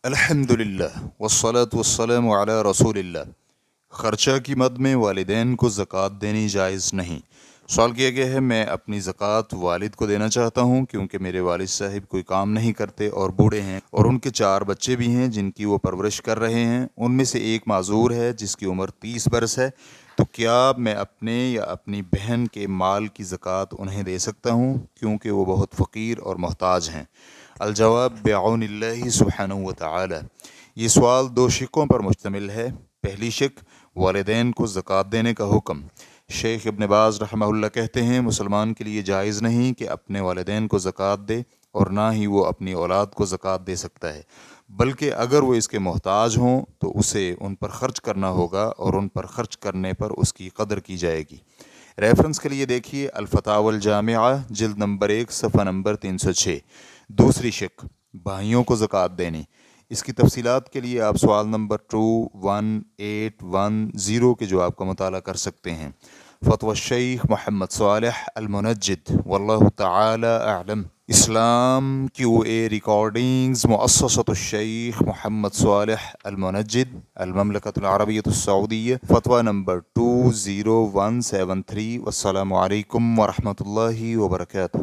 الحمدللہ والصلاة والسلام علی رسول اللہ۔ خرچہ کی مد میں والدین کو زکوٰۃ دینی جائز نہیں۔ سوال کیا گیا ہے، میں اپنی زکوٰۃ والد کو دینا چاہتا ہوں کیونکہ میرے والد صاحب کوئی کام نہیں کرتے اور بوڑھے ہیں، اور ان کے 4 بچے بھی ہیں جن کی وہ پرورش کر رہے ہیں۔ ان میں سے ایک معذور ہے جس کی عمر 30 برس ہے، تو کیا میں اپنے یا اپنی بہن کے مال کی زکوٰۃ انہیں دے سکتا ہوں کیونکہ وہ بہت فقیر اور محتاج ہیں؟ الجواب بعون اللہ سبحانہ و تعالی۔ یہ سوال 2 شقوں پر مشتمل ہے۔ پہلی شق، والدین کو زکوٰۃ دینے کا حکم۔ شیخ ابن باز رحمہ اللہ کہتے ہیں، مسلمان کے لیے جائز نہیں کہ اپنے والدین کو زکوٰۃ دے، اور نہ ہی وہ اپنی اولاد کو زکوٰۃ دے سکتا ہے، بلکہ اگر وہ اس کے محتاج ہوں تو اسے ان پر خرچ کرنا ہوگا، اور ان پر خرچ کرنے پر اس کی قدر کی جائے گی۔ ریفرنس کے لیے دیکھیے الفتاوی الجامعہ جلد نمبر 1 صفحہ نمبر 306۔ دوسری شق، بھائیوں کو زکوٰۃ دینی۔ اس کی تفصیلات کے لیے آپ سوال نمبر 21810 کے جواب کا مطالعہ کر سکتے ہیں۔ فتوی الشیخ محمد صالح المنجد، واللہ تعالی اعلم۔ اسلام QA ریکارڈنگز، مؤسسۃ الشیخ محمد صالح المنجد، المملکۃ العربیۃ السعودیہ، فتویٰ نمبر 20173۔ والسلام علیکم ورحمۃ اللہ وبرکاتہ۔